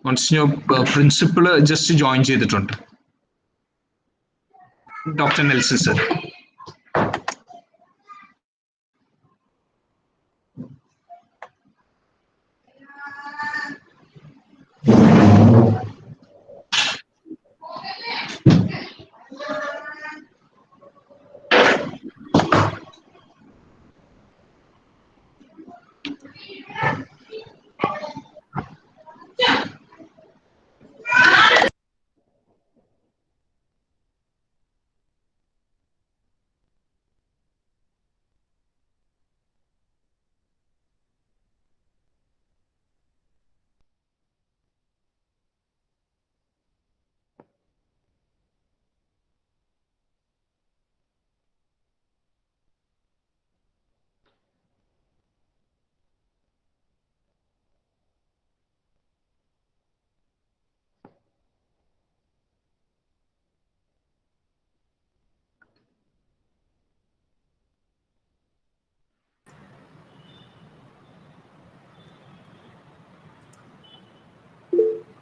Monsignor Principal just join ചെയ്തിട്ടുണ്ട്. Dr. Nelson sir.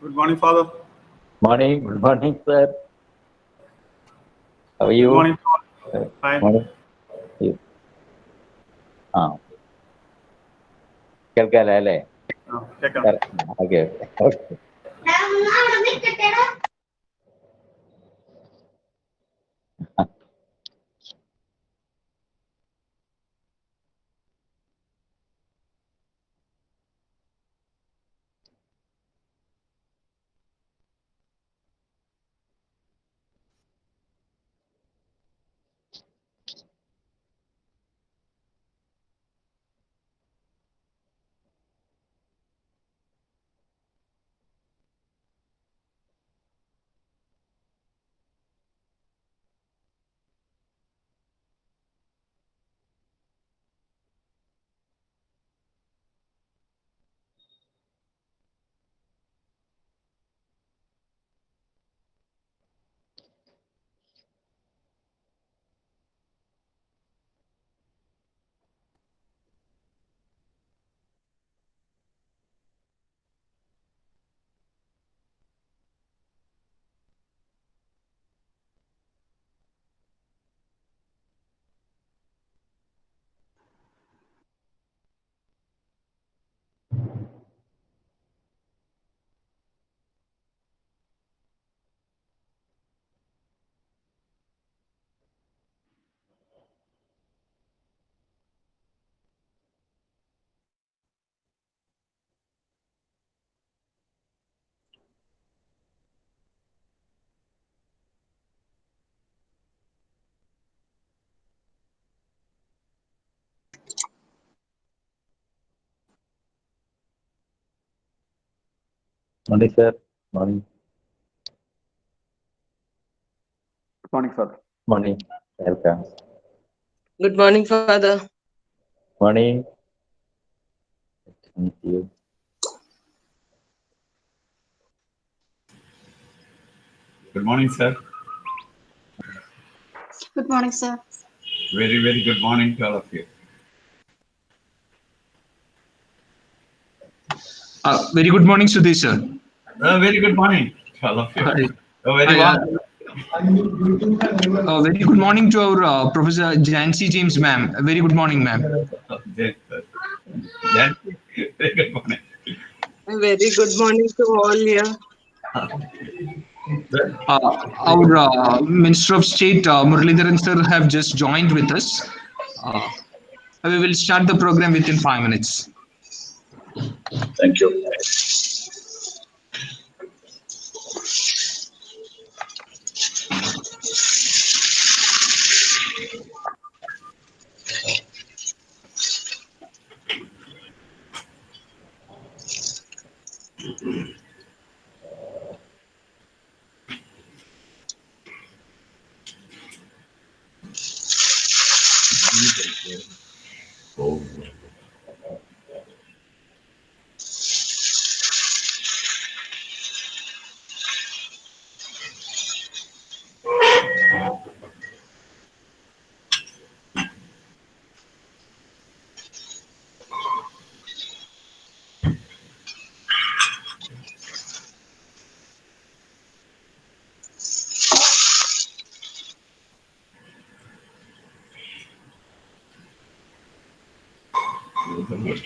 Good morning, Father. Morning. Good morning, sir. How are you? Good morning. Fine. Morning. You. കേൾക്കാലോ അല്ലേ? Okay. Morning, sir. Morning. Good morning, Father. Morning. Welcome. Good morning, Father. Morning. Nice to meet you. Good morning, sir. Good morning, sir. Very, very good morning to all of you. Very good morning, Sudesh sir. Very good morning to all of you. Hi. Very Hi, warm. very good morning to our Professor Jancy James ma'am. Very good morning, ma'am. Yes, sir. Very good morning. Very good morning to all here. Our Minister of State Muralidharan sir have just joined with us. We will start the program within 5 minutes. Thank you. good.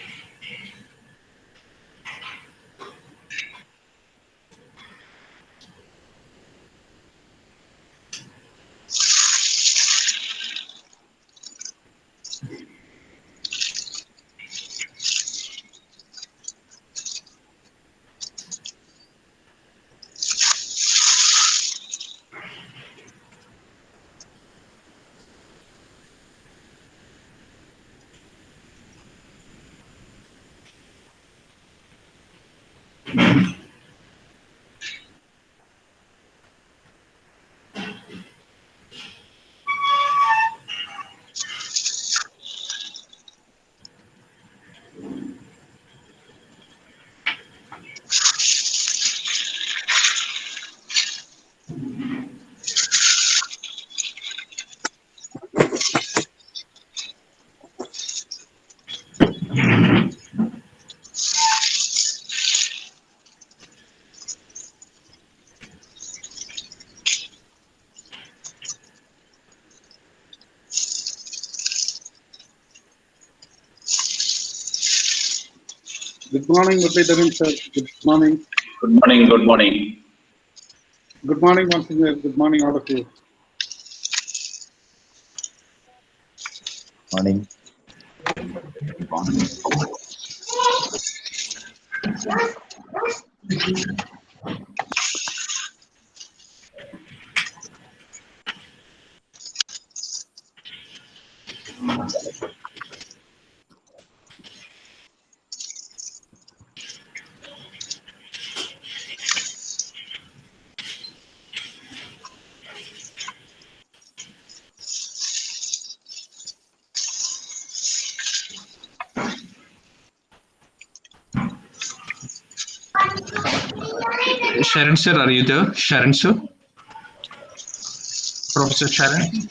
Good morning, Muralidharan sir. Good morning. Good morning. Good morning. Good morning, once again. Good morning, all of you. Morning. Good morning. Sharon sir, are you there? Sharon sir? Professor Sharon?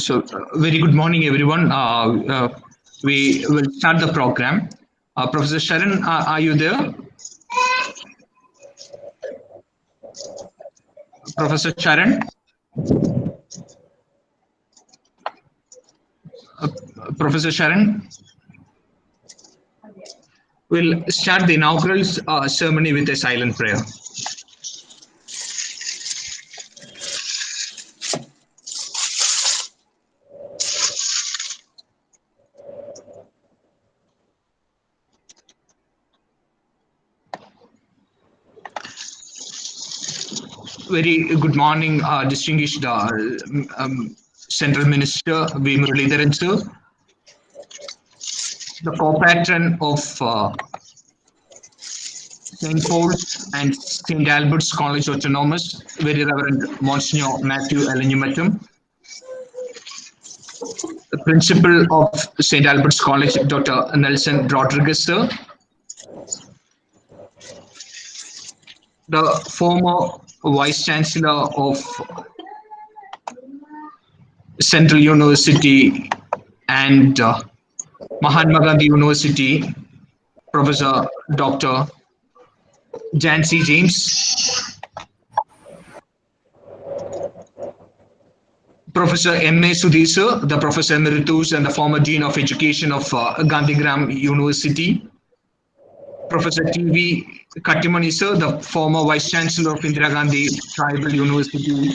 Very good morning, everyone. We will start the program. Professor Sharan, are you there? Professor Sharan? Professor Sharan? We'll start the inaugural ceremony with a silent prayer. Very good morning, distinguished Central Minister V. Muralidharan sir, the co-patron of St. Paul's and St. Albert's College Autonomous, Very Reverend Monsignor Matthew Elenyumatum, the Principal of St. Albert's College, Dr. Nelson Rodriguez sir, the former Vice Chancellor of Central University and Mahatma Gandhi University, Professor Dr. Jancy James, Professor M.A. Sudhir sir, the Professor Emeritus and the former Dean of Education of Gandhigram University, Professor T.V. Kattimani sir, the former Vice Chancellor of Indira Gandhi Tribal University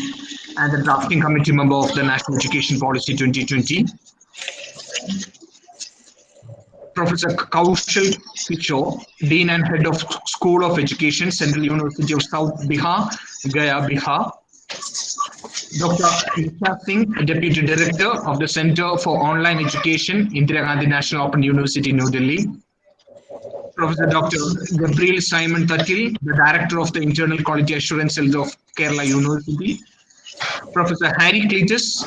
and the drafting committee member of the National Education Policy 2020, Professor Kaushal Kishore, Dean and Head of School of Education, Central University of South Bihar, Gaya, Bihar, Dr. Nisha Singh, Deputy Director of the Center for Online Education, Indira Gandhi National Open University, New Delhi, Professor Dr. Gabriel Simon Tatil, the Director of the Internal Quality Assurance Cells of Kerala University, Professor Harry Cletus,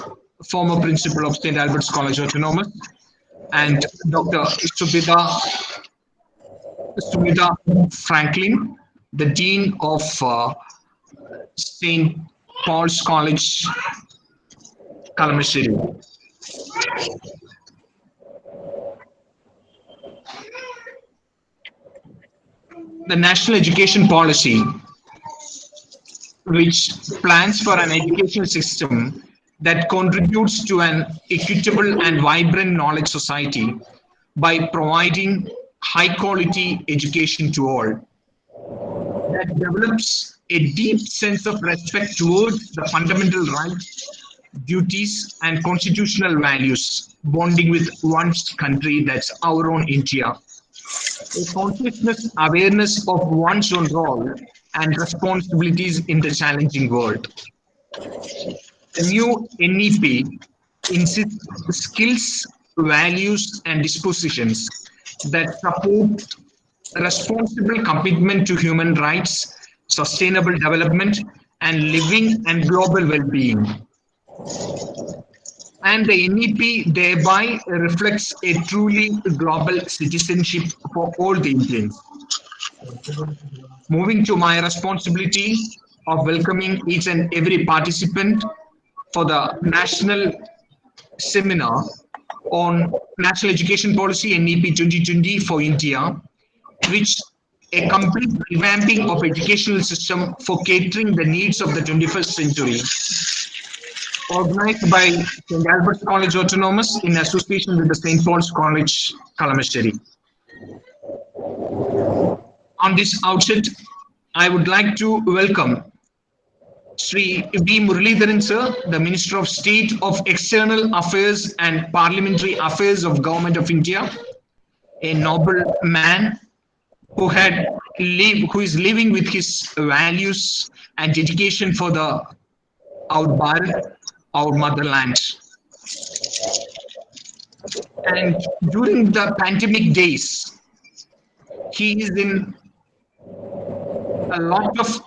former Principal of St. Albert's College Autonomous, and Dr. Sumita Franklin, the Dean of St. Paul's College, Kalamassery. The National Education Policy, which plans for an educational system that contributes to an equitable and vibrant knowledge society by providing high quality education to all, that develops a deep sense of respect towards the fundamental rights, duties, and constitutional values, bonding with one's country, that's our own India. A consciousness awareness of one's own role and responsibilities in the challenging world. The new NEP insists skills, values, and dispositions that support responsible commitment to human rights, sustainable development, and living and global well-being. And the NEP thereby reflects a truly global citizenship for all the Indians. Moving to my responsibility of welcoming each and every participant for the national seminar on National Education Policy NEP 2020 for India, which a complete revamping of educational system for catering the needs of the 21st century, organized by St. Albert's College Autonomous in association with the St. Paul's College, Kalamassery. On this outset, I would like to welcome Sri V. Muralidharan sir, the Minister of State of External Affairs and Parliamentary Affairs of Government of India, a noble man who is living with his values and dedication for our Bharat, our motherland. And during the pandemic days, he is in a lot of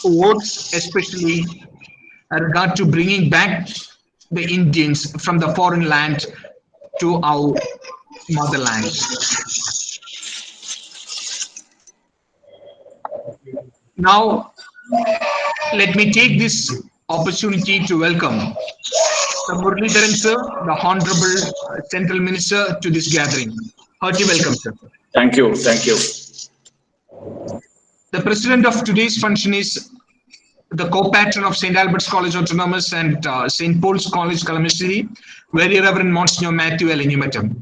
works, especially regard to bringing back the Indians from the foreign land to our motherland. Now, let me take this opportunity to welcome Sir Muralidharan sir, the Honorable Central Minister, to this gathering. Hearty welcome, sir. Thank you. Thank you. The president of today's function is the co-patron of St. Albert's College Autonomous and St. Paul's College, Kalamashiri, Very Reverend Monsignor Matthew L. Inimatam.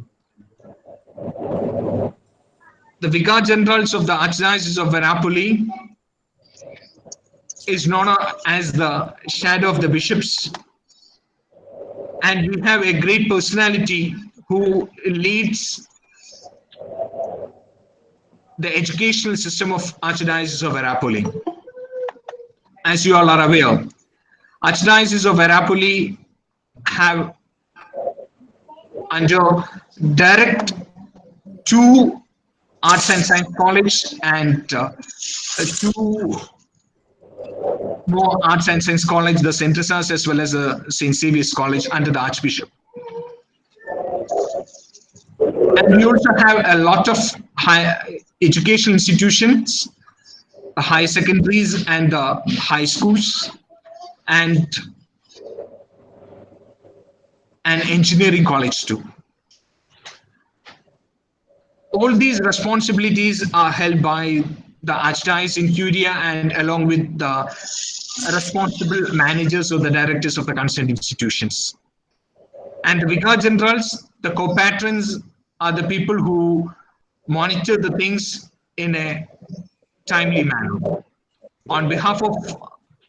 The Vicar Generals of the Archdiocese of Verapoli is known as the shadow of the bishops, and we have a great personality who leads the educational system of Archdiocese of Verapoli. As you all are aware, Archdiocese of Verapoli have under direct 2 Arts and Science College and 2 more Arts and Science College, the St. Teresa's as well as the St. Xavier's College under the Archbishop. And we also have a lot of higher education institutions, high secondaries and high schools, and an engineering college too. All these responsibilities are held by the Archdiocese in Curia and along with the responsible managers or the directors of the concerned institutions. And the Vicar Generals, the co-patrons, are the people who monitor the things in a timely manner. On behalf of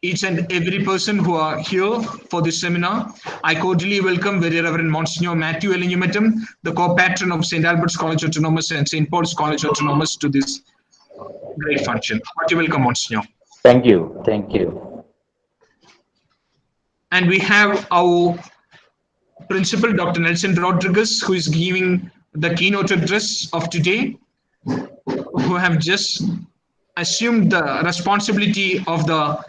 each and every person who are here for this seminar, I cordially welcome Very Reverend Monsignor Matthew L. Inimatam, the co-patron of St. Albert's College Autonomous and St. Paul's College Autonomous, to this great function. Hearty welcome, Monsignor. Thank you. Thank you. And we have our Principal, Dr. Nelson Rodriguez, who is giving the keynote address of today, who have just assumed the responsibility of the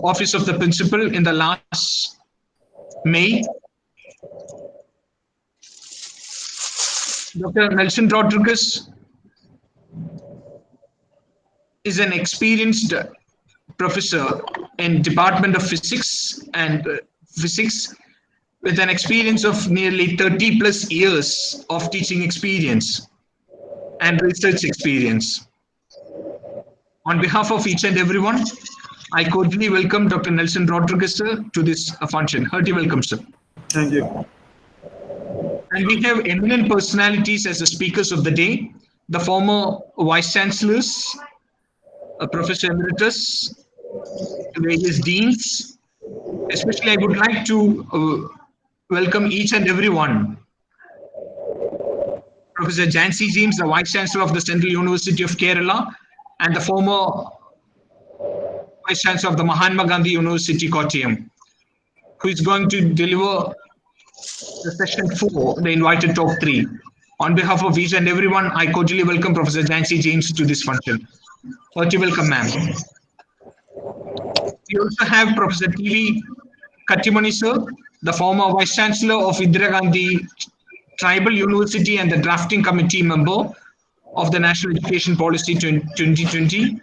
office of the principal in the last May. Dr. Nelson Rodriguez is an experienced professor in Department of Physics and Physics with an experience of nearly 30 plus years of teaching experience and research experience. On behalf of each and everyone, I cordially welcome Dr. Nelson Rodriguez sir, to this function. Hearty welcome, sir. Thank you. And we have eminent personalities as the speakers of the day, the former Vice Chancellors, Professor Emeritus, various deans. Especially, I would like to welcome each and everyone. Professor Jancy James, the Vice Chancellor of the Central University of Kerala, and the former Vice Chancellor of the Mahatma Gandhi University, Kottayam, who is going to deliver the session 4, the invited talk 3. On behalf of each and everyone, I cordially welcome Professor Jancy James to this function. Hearty welcome, ma'am. We also have Professor T.V. Kattimani sir, the former Vice Chancellor of Indira Gandhi Tribal University and the drafting committee member of the National Education Policy 2020.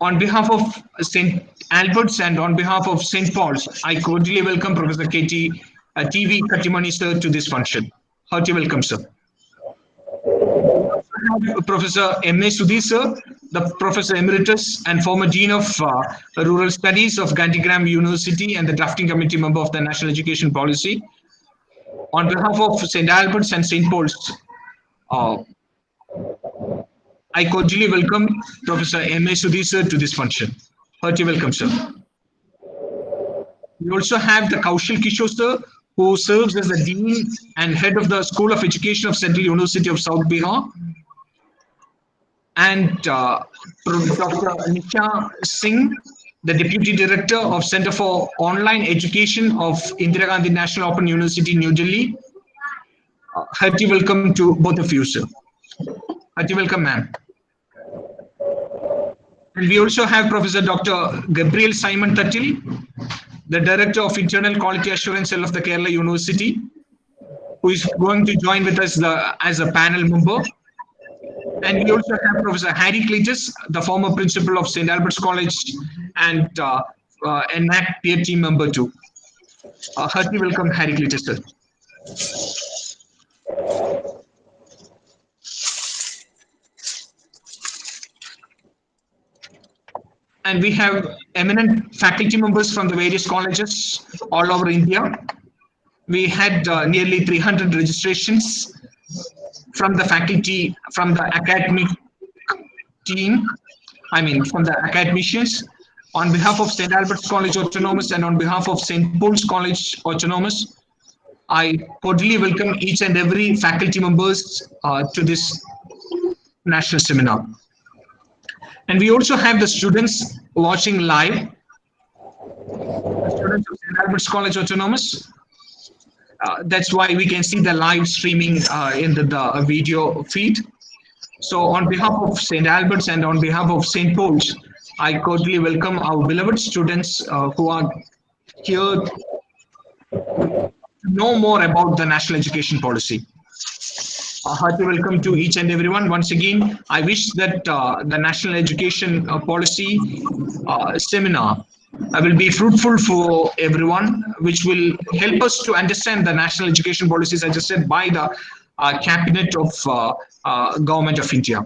On behalf of St. Albert's and on behalf of St. Paul's, I cordially welcome Professor T.V. Kattimani sir to this function. Hearty welcome, sir. Professor M.A. Sudhi sir, the Professor Emeritus and former Dean of Rural Studies of Gandhigram University and the drafting committee member of the National Education Policy. On behalf of St. Albert's and St. Paul's, I cordially welcome Professor M.A. Sudhi sir to this function. Hearty welcome, sir. We also have the Kaushal Kishore sir, who serves as the Dean and Head of the School of Education of Central University of South Bihar, and Dr. Nisha Singh, the Deputy Director of Center for Online Education of Indira Gandhi National Open University, New Delhi. Hearty welcome to both of you, sir. Hearty welcome, ma'am. And we also have Professor Dr. Gabriel Simon Tattil, the Director of Internal Quality Assurance Cell of the Kerala University, who is going to join with us as a panel member. And we also have Professor Harry Cletus, the former principal of St. Albert's College and NAC peer team member 2. Heartily welcome, Harry Clitester. And we have eminent faculty members from the various colleges all over India. We had nearly 300 registrations from the faculty, from the academic team, from the academicians. On behalf of St. Albert's College Autonomous and on behalf of St. Paul's College Autonomous, I cordially welcome each and every faculty members to this national seminar. And we also have the students watching live, the students of St. Albert's College Autonomous. That's why we can see the live streaming in the video feed. So on behalf of St. Albert's and on behalf of St. Paul's, I cordially welcome our beloved students who are here to know more about the national education policy. Hearty welcome to each and everyone. Once again, I wish that the national education policy seminar will be fruitful for everyone, which will help us to understand the national education policies suggested by the Cabinet of Government of India.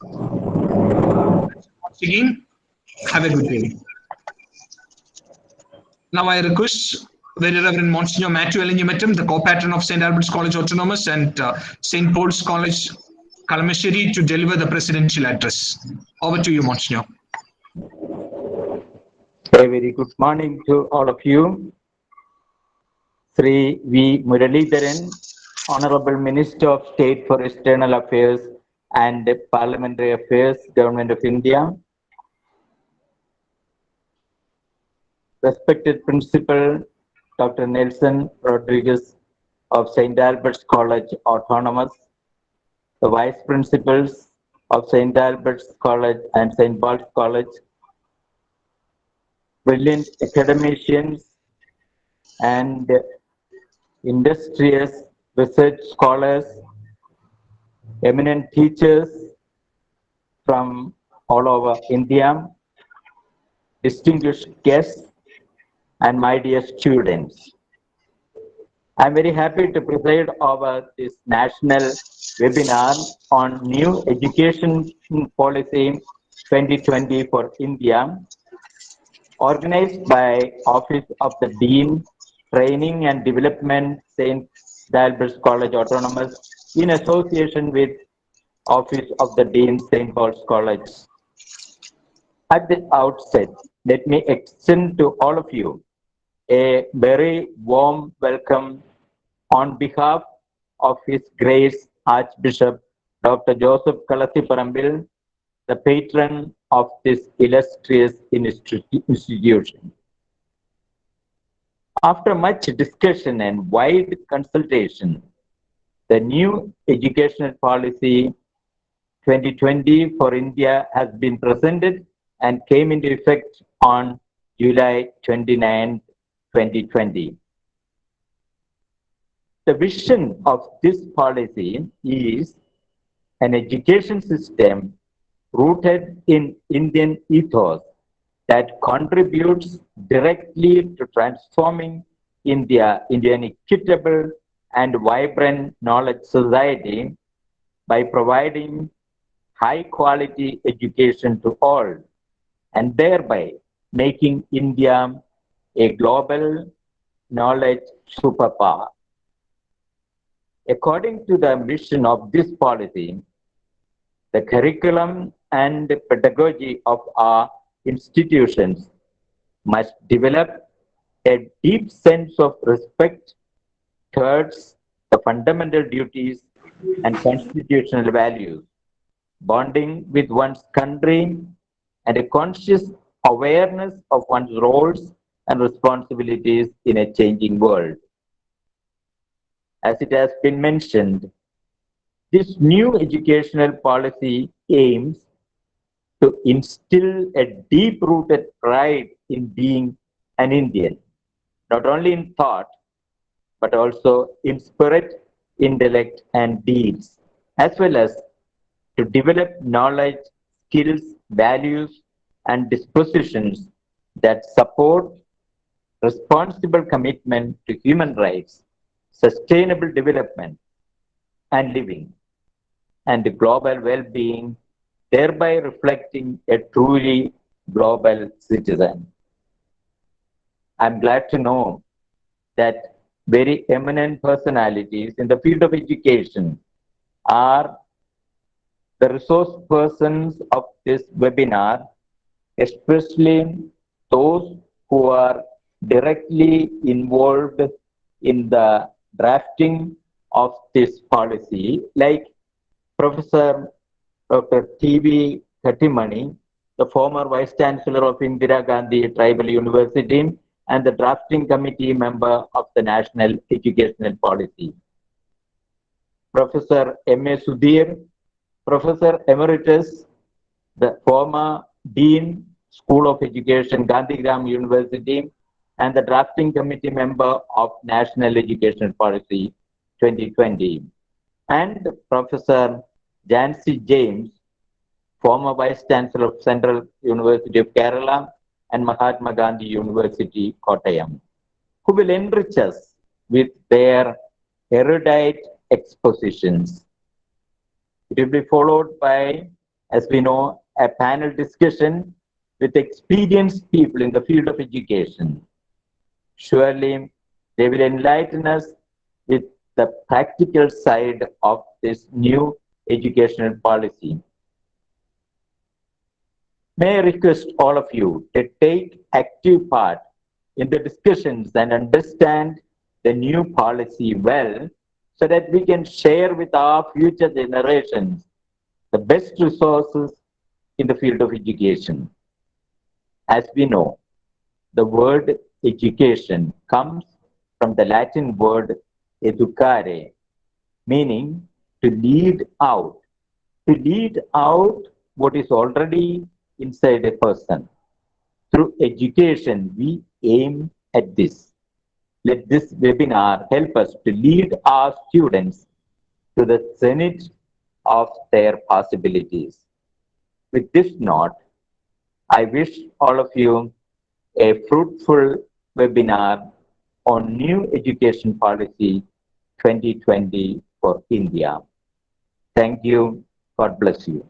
Once again, have a good day. Now I request Very Reverend Monsignor Matthew Elinyamettum, the co-patron of St. Albert's College Autonomous and St. Paul's College, Kalamasheri, to deliver the presidential address. Over to you, Monsignor. A very good morning to all of you. Sri V. Muralidharan, Honorable Minister of State for External Affairs and Parliamentary Affairs, Government of India. Respected Principal Dr. Nelson Rodriguez of St. Albert's College Autonomous, the Vice Principals of St. Albert's College and St. Paul's College, brilliant academicians and industrious research scholars, eminent teachers from all over India, distinguished guests, and my dear students. I'm very happy to preside over this national webinar on New Education Policy 2020 for India, organized by Office of the Dean, Training and Development, St. Albert's College Autonomous, in association with Office of the Dean, St. Paul's College. At the outset, let me extend to all of you a very warm welcome on behalf of His Grace Archbishop Dr. Joseph Kalasiparambil, the patron of this illustrious institution. After much discussion and wide consultation, the new educational policy 2020 for India has been presented and came into effect on July 29, 2020. The vision of this policy is an education system rooted in Indian ethos that contributes directly to transforming India into an equitable and vibrant knowledge society by providing high quality education to all and thereby making India a global knowledge superpower. According to the mission of this policy, the curriculum and pedagogy of our institutions must develop a deep sense of respect towards the fundamental duties and constitutional values, bonding with one's country, and a conscious awareness of one's roles and responsibilities in a changing world. As it has been mentioned, this new educational policy aims to instill a deep-rooted pride in being an Indian, not only in thought, but also in spirit, intellect, and deeds, as well as to develop knowledge, skills, values, and dispositions that support responsible commitment to human rights, sustainable development and living, and global well-being, thereby reflecting a truly global citizen. I'm glad to know that very eminent personalities in the field of education are the resource persons of this webinar, especially those who are directly involved in the drafting of this policy, like Professor Dr. T.V. Kattimani, the former Vice Chancellor of Indira Gandhi Tribal University and the drafting committee member of the National Educational Policy. Professor M.A. Sudhir, Professor Emeritus, the former Dean, School of Education, Gandhigram University, and the drafting committee member of National Education Policy 2020. And Professor Jancy James, former Vice Chancellor of Central University of Kerala and Mahatma Gandhi University, Kottayam, who will enrich us with their erudite expositions. It will be followed by, as we know, a panel discussion with experienced people in the field of education. Surely, they will enlighten us with the practical side of this new educational policy. May I request all of you to take active part in the discussions and understand the new policy well, so that we can share with our future generations the best resources in the field of education. As we know, the word education comes from the Latin word educare, meaning to lead out what is already inside a person. Through education, we aim at this. Let this webinar help us to lead our students to the zenith of their possibilities. With this note, I wish all of you a fruitful webinar on New Education Policy 2020 for India. Thank you. God bless you.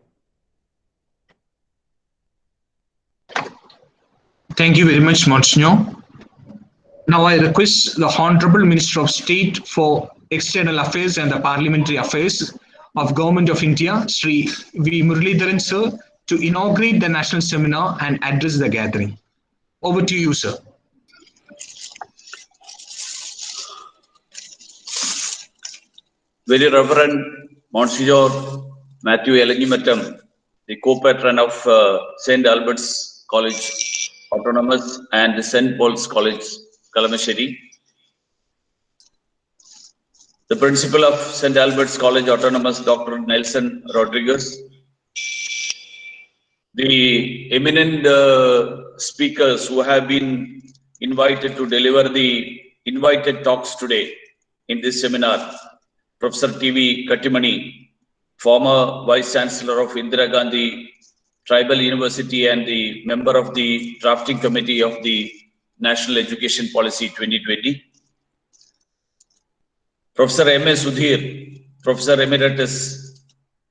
Thank you very much, Monsignor. Now I request the Honorable Minister of State for External Affairs and the Parliamentary Affairs of Government of India, Sri V. Muralidharan sir, to inaugurate the national seminar and address the gathering. Over to you, sir. Very Reverend Monsignor Matthew Elenimatam, the co-patron of St. Albert's College Autonomous and St. Paul's College, Kalamasheri. The principal of St. Albert's College Autonomous, Dr. Nelson Rodriguez. The eminent speakers who have been invited to deliver the invited talks today in this seminar. Professor T.V. Kattimani, former Vice Chancellor of Indira Gandhi Tribal University and the member of the drafting committee of the National Education Policy 2020. Professor M.A. Sudhir, Professor Emeritus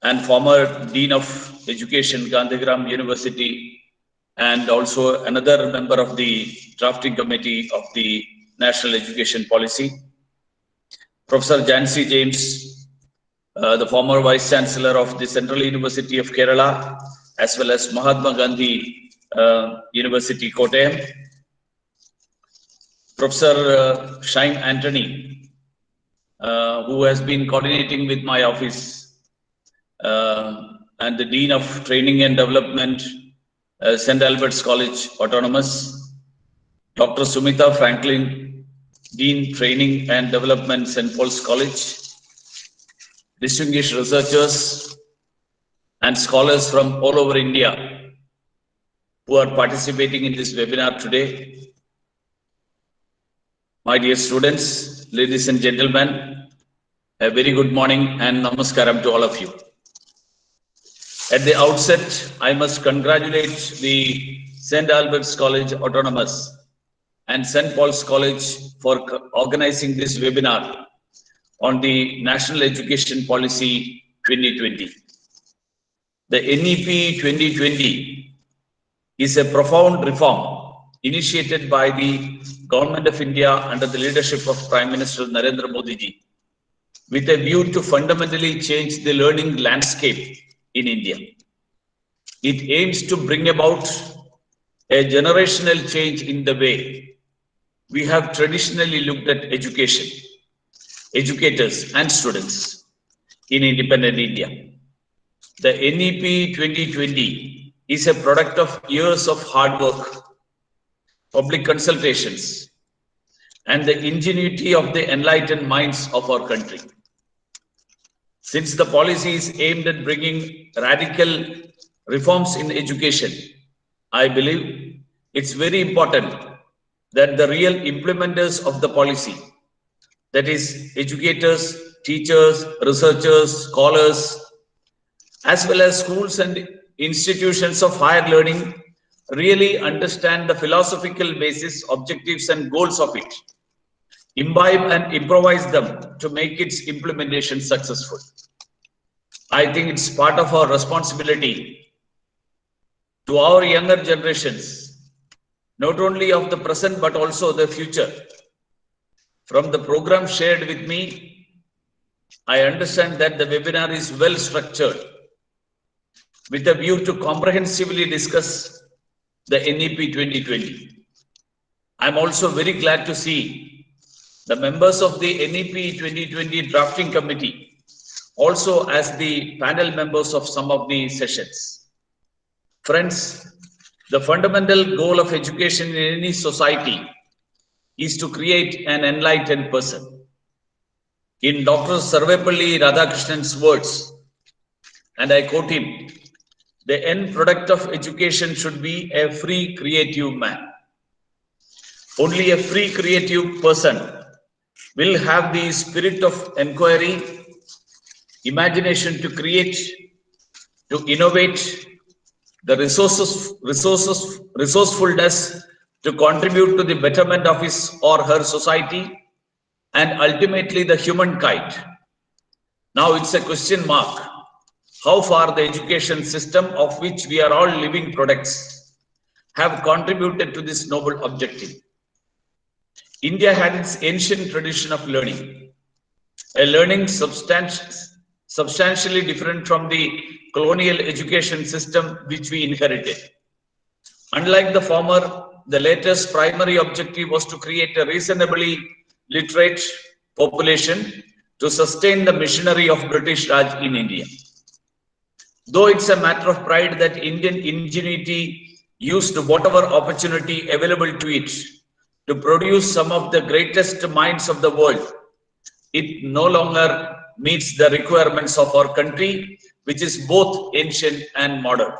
and former Dean of Education, Gandhigram University, and also another member of the drafting committee of the National Education Policy. Professor Jancy James, the former Vice Chancellor of the Central University of Kerala, as well as Mahatma Gandhi University, Kottayam. Professor Shine Antony, who has been coordinating with my office, and the Dean of Training and Development, St. Albert's College Autonomous. Dr. Sumita Franklin, Dean Training and Development, St. Paul's College. Distinguished researchers and scholars from all over India who are participating in this webinar today. My dear students, ladies and gentlemen, a very good morning and namaskaram to all of you. At the outset, I must congratulate the St. Albert's College Autonomous and St. Paul's College for organizing this webinar on the National Education Policy 2020. The NEP 2020 is a profound reform initiated by the Government of India under the leadership of Prime Minister Narendra Modi ji, with a view to fundamentally change the learning landscape in India. It aims to bring about a generational change in the way we have traditionally looked at education, educators and students in independent India. The NEP 2020 is a product of years of hard work, public consultations, and the ingenuity of the enlightened minds of our country. Since the policy is aimed at bringing radical reforms in education, I believe it's very important that the real implementers of the policy, that is educators, teachers, researchers, scholars, as well as schools and institutions of higher learning, really understand the philosophical basis, objectives and goals of it, imbibe and improvise them to make its implementation successful. I think it's part of our responsibility to our younger generations, not only of the present but also the future. From the program shared with me, I understand that the webinar is well structured with a view to comprehensively discuss the NEP 2020. I'm also very glad to see the members of the NEP 2020 drafting committee also as the panel members of some of the sessions. Friends, the fundamental goal of education in any society is to create an enlightened person. In Dr. Sarvepalli Radhakrishnan's words, and I quote him, the end product of education should be a free creative man. Only a free creative person will have the spirit of inquiry, imagination to create, to innovate, the resourcefulness to contribute to the betterment of his or her society and ultimately the humankind. Now it's a question mark how far the education system of which we are all living products have contributed to this noble objective. India had its ancient tradition of learning, a learning substantially different from the colonial education system which we inherited. Unlike the former, the latest primary objective was to create a reasonably literate population to sustain the machinery of British Raj in India. Though it's a matter of pride that Indian ingenuity used whatever opportunity available to it to produce some of the greatest minds of the world, it no longer meets the requirements of our country, which is both ancient and modern,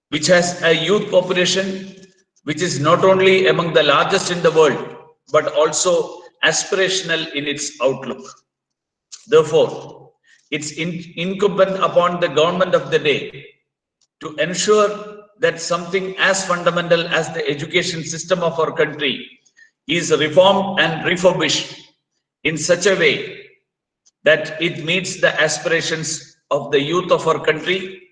which has a youth population which is not only among the largest in the world, but also aspirational in its outlook. Therefore, it's incumbent upon the government of the day to ensure that something as fundamental as the education system of our country is reformed and refurbished in such a way that it meets the aspirations of the youth of our country,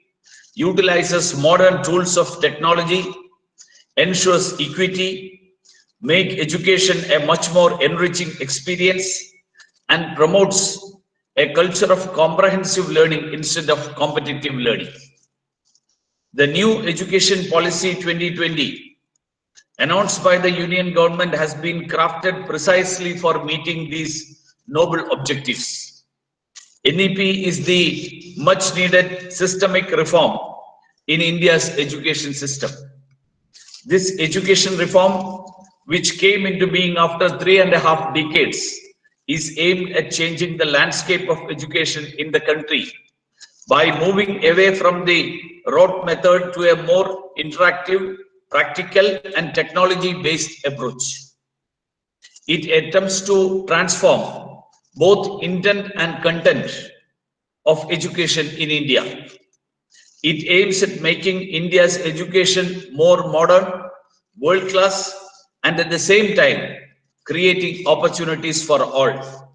utilizes modern tools of technology, ensures equity, make education a much more enriching experience, and promotes a culture of comprehensive learning instead of competitive learning. The new Education Policy 2020 announced by the Union Government has been crafted precisely for meeting these noble objectives. NEP is the much needed systemic reform in India's education system. This education reform, which came into being after 3.5 decades, is aimed at changing the landscape of education in the country by moving away from the rote method to a more interactive, practical and technology-based approach. It attempts to transform both intent and content of education in India. It aims at making India's education more modern, world-class, and at the same time, creating opportunities for all.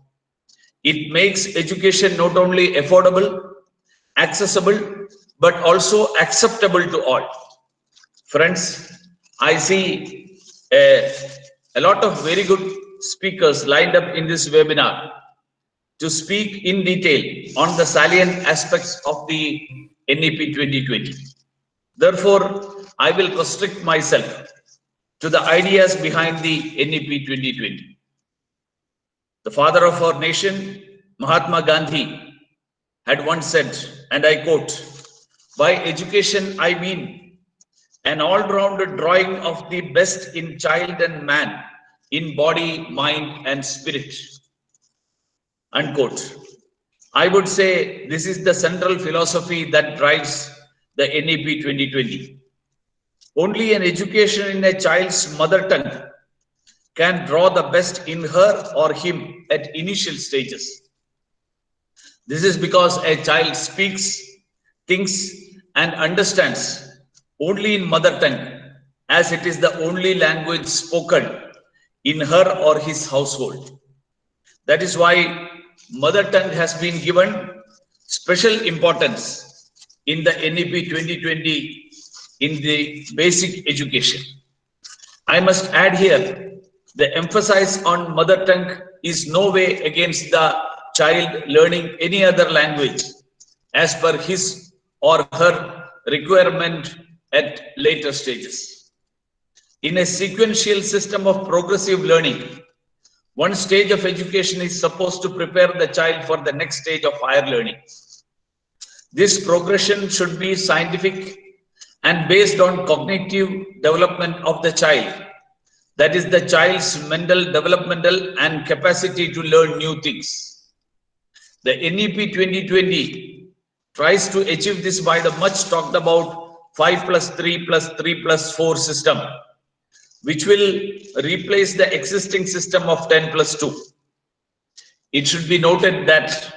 It makes education not only affordable, accessible, but also acceptable to all. Friends, I see a lot of very good speakers lined up in this webinar to speak in detail on the salient aspects of the NEP 2020. Therefore, I will constrict myself to the ideas behind the NEP 2020. The father of our nation, Mahatma Gandhi, had once said, and I quote, "By education I mean an all-rounded drawing of the best in child and man, in body, mind, and spirit." Unquote. I would say this is the central philosophy that drives the NEP 2020. Only an education in a child's mother tongue can draw the best in her or him at initial stages. This is because a child speaks, thinks, and understands only in mother tongue, as it is the only language spoken in her or his household. That is why mother tongue has been given special importance in the NEP 2020 in the basic education. I must add here, the emphasis on mother tongue is no way against the child learning any other language as per his or her requirement at later stages. In a sequential system of progressive learning, one stage of education is supposed to prepare the child for the next stage of higher learning. This progression should be scientific and based on cognitive development of the child. That is the child's mental, developmental, and capacity to learn new things. The NEP 2020 tries to achieve this by the much talked about 5+3+3+4 system, which will replace the existing system of 10+2. It should be noted that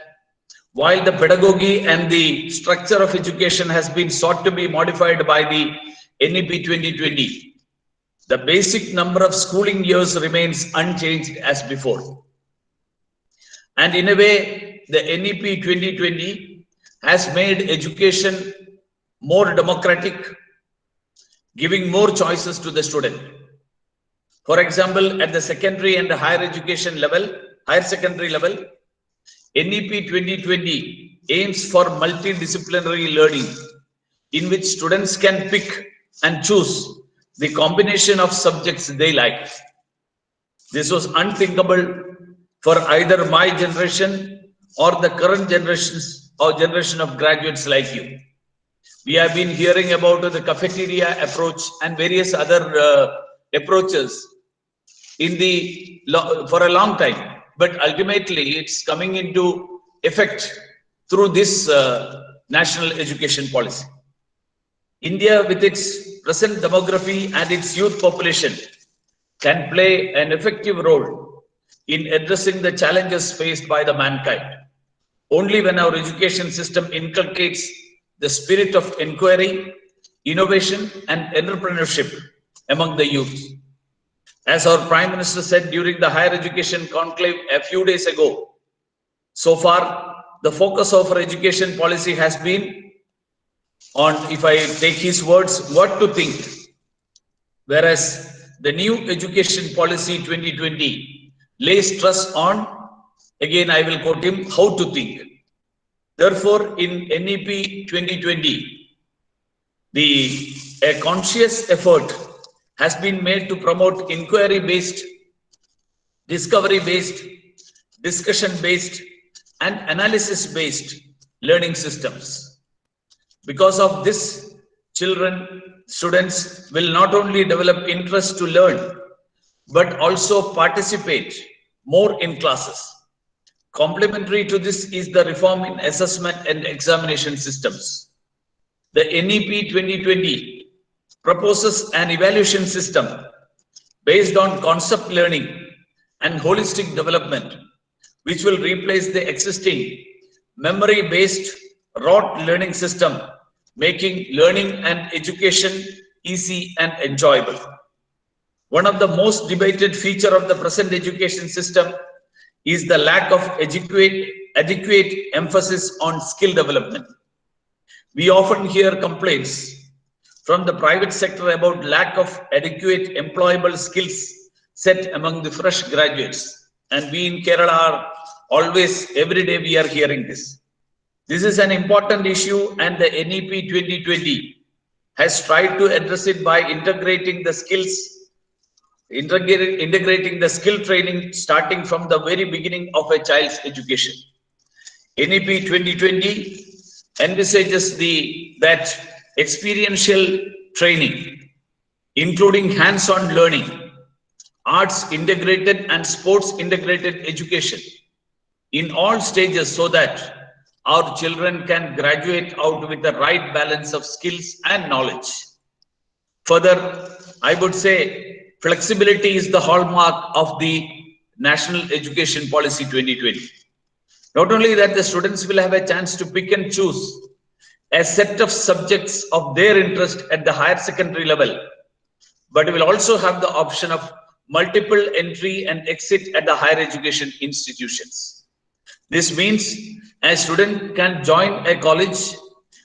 while the pedagogy and the structure of education has been sought to be modified by the NEP 2020, the basic number of schooling years remains unchanged as before. And in a way, the NEP 2020 has made education more democratic, giving more choices to the student. For example, at the secondary and higher education level, higher secondary level, NEP 2020 aims for multidisciplinary learning in which students can pick and choose the combination of subjects they like. This was unthinkable for either my generation or the current generations or generation of graduates like you. We have been hearing about the cafeteria approach and various other approaches for a long time, but ultimately it's coming into effect through this national education policy. India, with its present demography and its youth population, can play an effective role in addressing the challenges faced by the mankind. Only when our education system inculcates the spirit of inquiry, innovation, and entrepreneurship among the youth. As our Prime Minister said during the higher education conclave a few days ago, so far, the focus of our education policy has been on, if I take his words, what to think. Whereas the new education policy 2020 lays stress on, again I will quote him, how to think. Therefore, in NEP 2020, a conscious effort has been made to promote inquiry-based, discovery-based, discussion-based, and analysis-based learning systems. Because of this, students will not only develop interest to learn, but also participate more in classes. Complementary to this is the reform in assessment and examination systems. The NEP 2020 proposes an evaluation system based on concept learning and holistic development, which will replace the existing memory-based rote learning system, making learning and education easy and enjoyable. One of the most debated features of the present education system is the lack of adequate emphasis on skill development. We often hear complaints from the private sector about lack of adequate employable skills set among the fresh graduates. And we in Kerala are always, every day we are hearing this. This is an important issue, and the NEP 2020 has tried to address it by integrating the skill training starting from the very beginning of a child's education. NEP 2020 envisages that experiential training, including hands-on learning, arts integrated and sports integrated education in all stages, so that our children can graduate out with the right balance of skills and knowledge. Further, I would say flexibility is the hallmark of the National Education Policy 2020. Not only that, the students will have a chance to pick and choose a set of subjects of their interest at the higher secondary level, but will also have the option of multiple entry and exit at the higher education institutions. This means a student can join a college,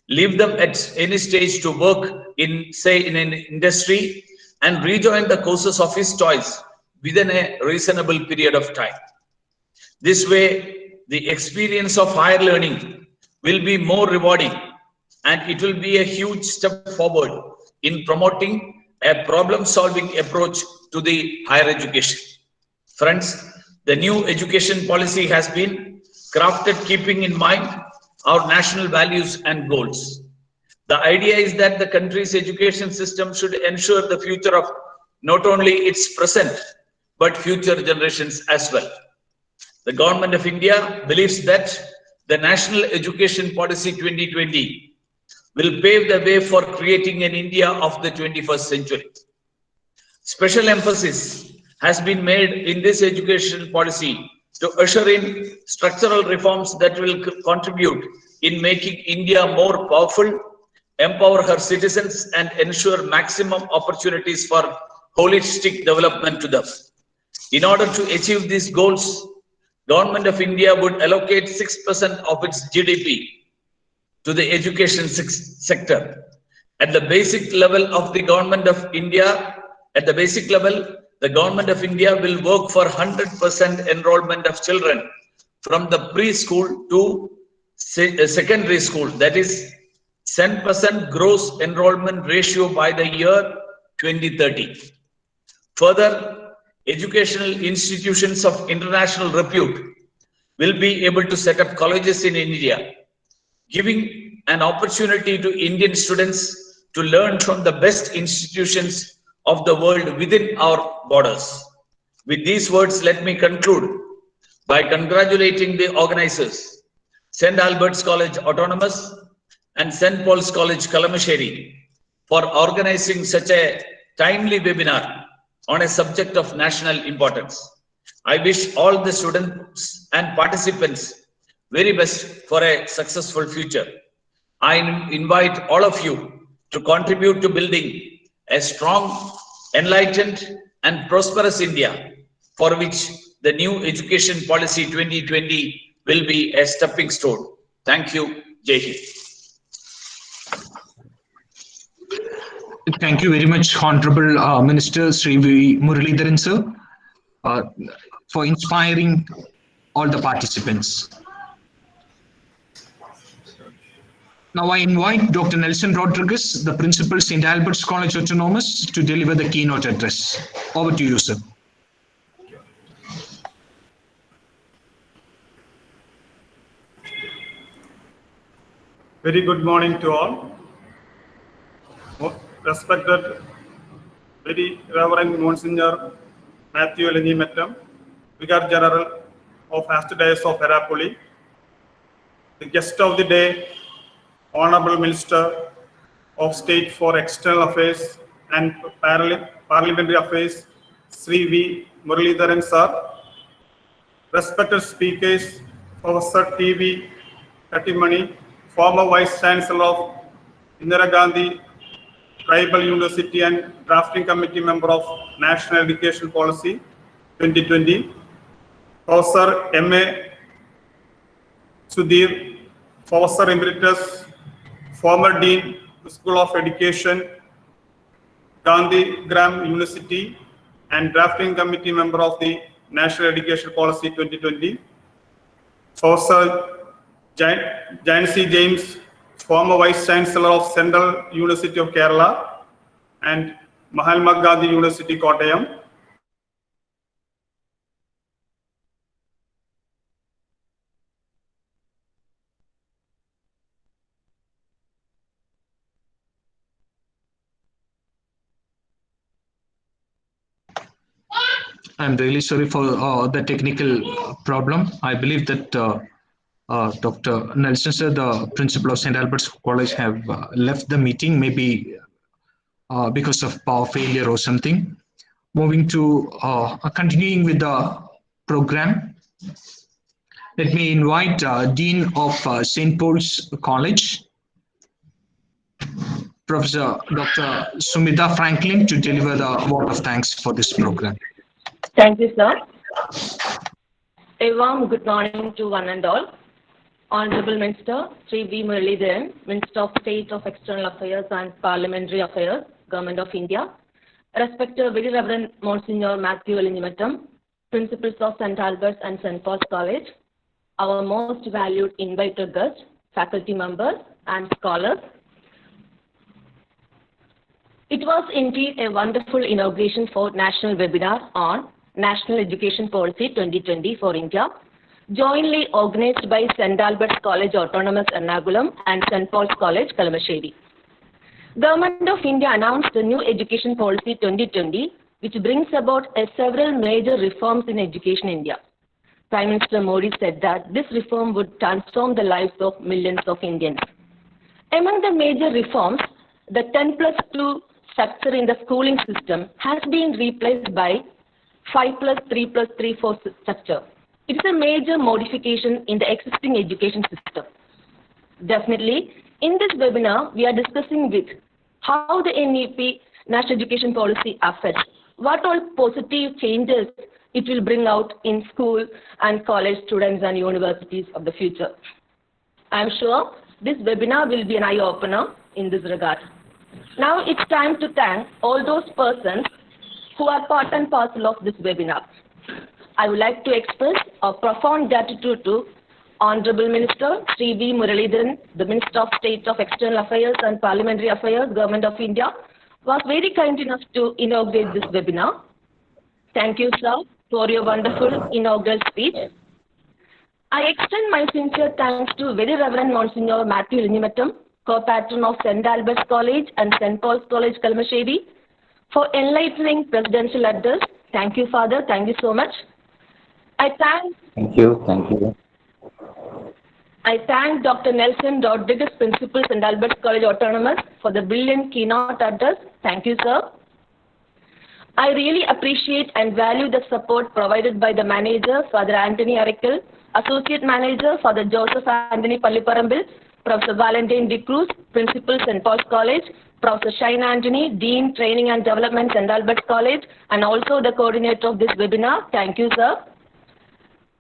leave them at any stage to work in, say, in an industry, and rejoin the courses of his choice within a reasonable period of time. This way, the experience of higher learning will be more rewarding, and it will be a huge step forward in promoting a problem-solving approach to the higher education. Friends, the new education policy has been crafted keeping in mind our national values and goals. The idea is that the country's education system should ensure the future of not only its present, but future generations as well. The Government of India believes that the National Education Policy 2020 will pave the way for creating an India of the 21st century. Special emphasis has been made in this education policy to usher in structural reforms that will contribute in making India more powerful, empower her citizens, and ensure maximum opportunities for holistic development to them. In order to achieve these goals, Government of India would allocate 6% of its GDP to the education sector. At the basic level of the Government of India, the Government of India will work for 100% enrollment of children from the preschool to secondary school, that is 10% gross enrollment ratio by the year 2030. Further, educational institutions of international repute will be able to set up colleges in India, giving an opportunity to Indian students to learn from the best institutions of the world within our borders. With these words, let me conclude by congratulating the organizers, St. Albert's College Autonomous and St. Paul's College Kalamasheri, for organizing such a timely webinar on a subject of national importance. I wish all the students and participants very best for a successful future. I invite all of you to contribute to building a strong, enlightened, and prosperous India, for which the new Education Policy 2020 will be a stepping stone. Thank you. Jai Hind. Thank you very much, Honorable Minister Sri V. Muralidharan sir, for inspiring all the participants. Now I invite Dr. Nelson Rodriguez, the Principal, St. Albert's College Autonomous, to deliver the keynote address. Over to you, sir. Very good morning to all. Respected very Reverend Monsignor Matthew Lenny-Mettam, Vicar General of Archdiocese of Erapuli, the guest of the day, Honorable Minister of State for External Affairs and Parliamentary Affairs, Sri V. Muralidharan sir, respected speakers, Professor T.V. Kattimani, former Vice Chancellor of Indira Gandhi Tribal University and Drafting Committee member of National Education Policy 2020. Professor M.A. Sudhir, Professor Emeritus, former Dean, School of Education, Gandhi Gram University, and Drafting Committee member of the National Education Policy 2020. Professor Jancy James, former Vice Chancellor of Central University of Kerala and Mahatma Gandhi University, Kottayam. I'm really sorry for the technical problem. I believe that Dr. Nelson sir, the principal of St. Albert's College, have left the meeting, maybe because of power failure or something. Moving to continuing with the program, let me invite Dean of St. Paul's College, Professor Dr. Sumita Franklin, to deliver the word of thanks for this program. Thank you, sir. A warm good morning to one and all. Honorable Minister Sri V. Muralidharan, Minister of State of External Affairs and Parliamentary Affairs, Government of India. Respected Very Reverend Monsignor Matthew Elinimattam, Principals of St. Albert's and St. Paul's College, our most valued invited guests, faculty members, and scholars. It was indeed a wonderful inauguration for National Webinar on National Education Policy 2020 for India, jointly organized by St. Albert's College Autonomous Ernakulam and St. Paul's College, Kalamassery. Government of India announced the new Education Policy 2020, which brings about several major reforms in education in India. Prime Minister Modi said that this reform would transform the lives of millions of Indians. Among the major reforms, the 10+2 structure in the schooling system has been replaced by 5+3+3/4 structure. It is a major modification in the existing education system. Definitely, in this webinar, we are discussing with how the NEP, National Education Policy, affects, what all positive changes it will bring out in school and college students and universities of the future. I am sure this webinar will be an eye-opener in this regard. Now it's time to thank all those persons who are part and parcel of this webinar. I would like to express a profound gratitude to Honorable Minister Sri V. Muralidharan, the Minister of State of External Affairs and Parliamentary Affairs, Government of India, was very kind enough to inaugurate this webinar. Thank you, sir, for your wonderful inaugural speech. I extend my sincere thanks to Very Reverend Monsignor Matthew Elinimattam, co-patron of St. Albert's College and St. Paul's College, Kalamassery, for enlightening presidential address. Thank you, Father. Thank you so much. Thank you. I thank Dr. Nelson Rodriguez, Principal, St. Albert's College Autonomous, for the brilliant keynote address. Thank you, sir. I really appreciate and value the support provided by the manager, Father Antony Arakal, Associate Manager, Father Joseph Anthony Palliparambil, Professor Valentine De Cruz, Principal, St. Paul's College, Professor Shine Antony, Dean, Training and Development, St. Albert's College, and also the coordinator of this webinar. Thank you, sir.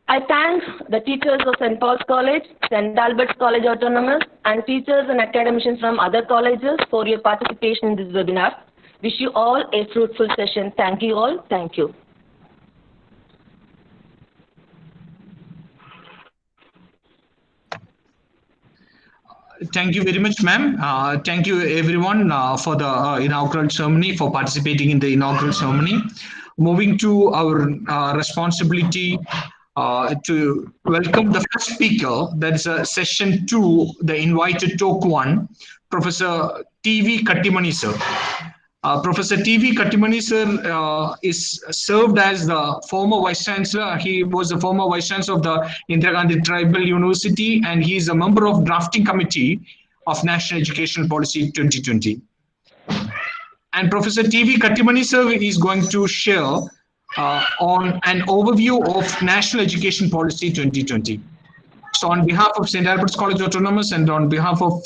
I thank the teachers of St. Paul's College, St. Albert's College Autonomous, and teachers and academicians from other colleges for your participation in this webinar. Wish you all a fruitful session. Thank you all. Thank you. Thank you very much, ma'am. Thank you, everyone, for the inaugural ceremony, for participating in the inaugural ceremony. Moving to our responsibility to welcome the first speaker, that is session 2, the invited talk 1, Professor T.V. Kattimani, sir. Professor T.V. Kattimani, sir, is served as the former Vice Chancellor. He was the former Vice Chancellor of the Indira Gandhi Tribal University, and he is a member of Drafting Committee of National Education Policy 2020. And Professor T.V. Kattimani, sir, is going to share on an overview of National Education Policy 2020. So on behalf of St. Albert's College Autonomous and on behalf of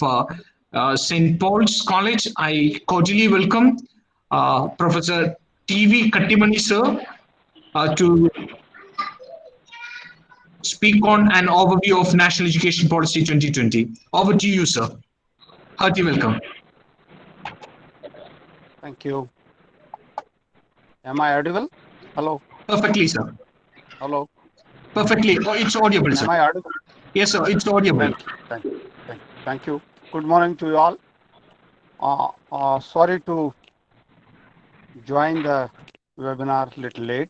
St. Paul's College, I cordially welcome Professor T.V. Kattimani sir to speak on an overview of National Education Policy 2020. Over to you, sir. Hearty welcome. Thank you. Am I audible? Hello. Perfectly, sir. Hello. Perfectly. Oh, it's audible, sir. Am I audible? Yes, sir. It's audible. Thank you. Thank you. Thank you. Good morning to you all. Sorry to join the webinar a little late.